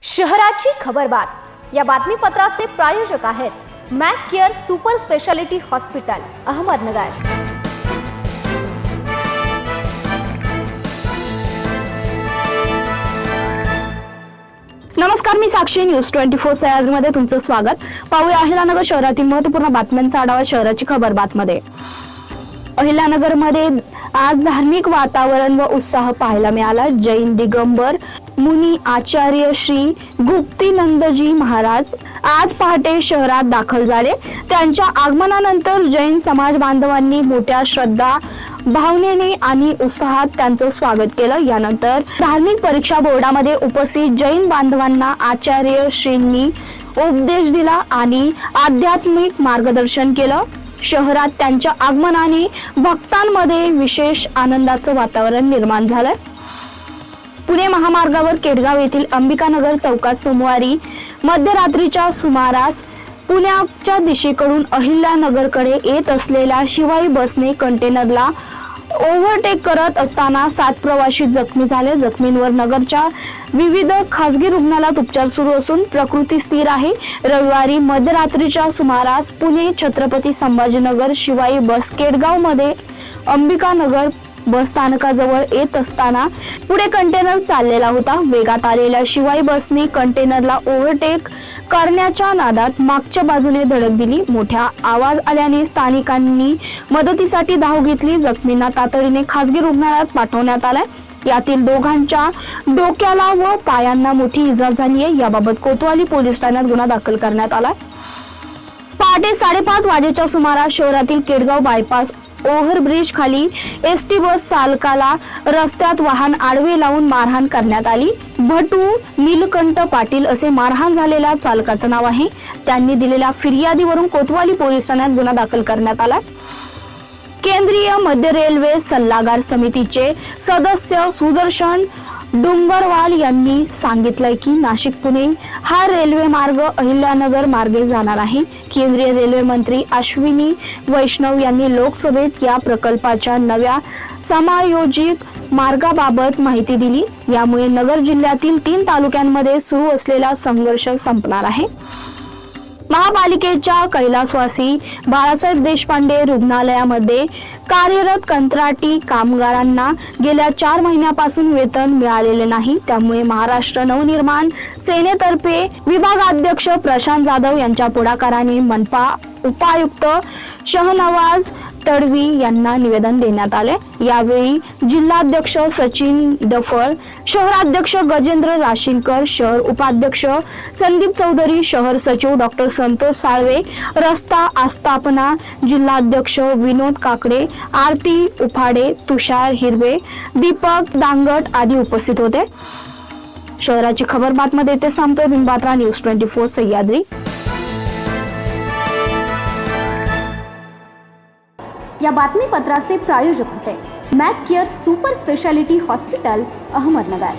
शहराची खबरबात या बातमीपत्राचे प्रायोजक आहेत Mac care super speciality hospital Ahmednagar. नमस्कार, मी साक्षी न्यूज 24 सह्याद्रीमध्ये तुमचं स्वागत। पाहूया अहिल्यानगर शहरातील महत्त्वपूर्ण बातम्यांचा आढावा शहराची खबरबातमध्ये। अहिल्यानगरमध्ये आज धार्मिक वातावरण व उत्साह पाहायला मिळाला। जैन दिगंबर मुनी आचार्य श्री गुप्तीनंदजी महाराज आज पहाटे शहरात दाखल झाले। त्यांच्या आगमनानंतर जैन समाज बांधवांनी मोठ्या श्रद्धा भावनेने आणि उत्साहात त्यांचं स्वागत केलं। यानंतर धार्मिक परीक्षा बोर्डामध्ये उपस्थित जैन बांधवांना आचार्य श्रींनी उपदेश दिला आणि आध्यात्मिक मार्गदर्शन केलं। शहरात त्यांच्या आगमनाने भक्तांमध्ये विशेष आनंदाचं वातावरण निर्माण झालंय। पुणे महामार्गावर केडगाव येथील अंबिकानगर चौकात सोमवारी मध्यरात्रीच्या सुमारास पुण्याच्या दिशेकडून अहिल्यानगरकडे येत असलेल्या शिवाई बसने कंटेनरला ओव्हरटेक करत असताना 7 प्रवासी जखमी झाले। जखमींवर नगरच्या विविध खासगी रुग्णालयात उपचार सुरू असून प्रकृती स्थिर आहे। रविवारी मध्यरात्रीच्या सुमारास पुणे छत्रपती संभाजीनगर शिवाई बस केडगाव मध्ये अंबिकानगर बस स्थानकाजवळ येत असताना पुढे कंटेनर चाललेला होता। वेगात आलेल्या शिवाई बसने कंटेनरला ओव्हरटेक करण्याच्या नादात मागच्या बाजूने धडक दिली। मोठ्या आवाज आल्याने स्थानिकांनी मदतीसाठी धाव घेतली। जखमींना तातडीने खासगी रुग्णालयात पाठवण्यात आले। यातील दोघांच्या डोक्याला व पायांना मोठी इजा झाली आहे। याबाबत कोतवाली पोलीस ठाण्यात गुन्हा दाखल करण्यात आला। पहाटे 5:30 वाजेच्या सुमारास शहरातील केडगाव बायपास ओव्हरब्रिज खाली एसटी बस चालकाला रस्त्यात वाहन आडवे लावून मारहाण करण्यात आली। भटू नीलकंठ पाटील असे मारहाण झालेल्या चालकाचं नाव आहे। त्यांनी दिलेल्या फिर्यादीवरून कोतवाली पोलीस ठाण्यात गुन्हा दाखल करण्यात आला। केंद्रीय मध्य रेल्वे सल्लागार समितीचे सदस्य सुदर्शन डोंगरवाल यांनी सांगितलंय की नाशिक पुणे हा रेल्वे मार्ग अहिल्यानगर मार्गे जाणार आहे। केंद्रीय रेल्वे मंत्री अश्विनी वैष्णव यांनी लोकसभेत या प्रकल्पाच्या नव्या समायोजित मार्गाबाबत माहिती दिली। यामुळे नगर जिल्ह्यातील 3 तालुक्यांमध्ये सुरू असलेला संघर्ष संपणार आहे। महापालिकेच्या कैलासवासी बाळासाहेब देशपांडे रुग्णालयामध्ये कार्यरत कंत्राटी कामगारांना गेल्या 4 महिन्यापासून वेतन मिळालेले नाही। त्यामुळे महाराष्ट्र नवनिर्माण सेनेतर्फे विभागाध्यक्ष प्रशांत जाधव यांच्या पुढाकाराने मनपा उपायुक्त शहनवाज तडवी यांना निवेदन देण्यात आले। यावेळी जिल्हाध्यक्ष सचिन डफर, शहराध्यक्ष गजेंद्र राशीनकर, शहर उपाध्यक्ष संदीप चौधरी, शहर सचिव डॉक्टर संतोष साळवे, रस्ता आस्थापना जिल्हाध्यक्ष विनोद काकडे, आरती उफाडे, तुषार हिरवे, दीपक दांगट आदी उपस्थित होते। शहराची खबरबात मध्ये ते सांगतो दिनबात्रा न्यूज 24 सह्याद्री। या बातमीपत्राचे प्रायोजक होते Mac care super speciality hospital Ahmednagar.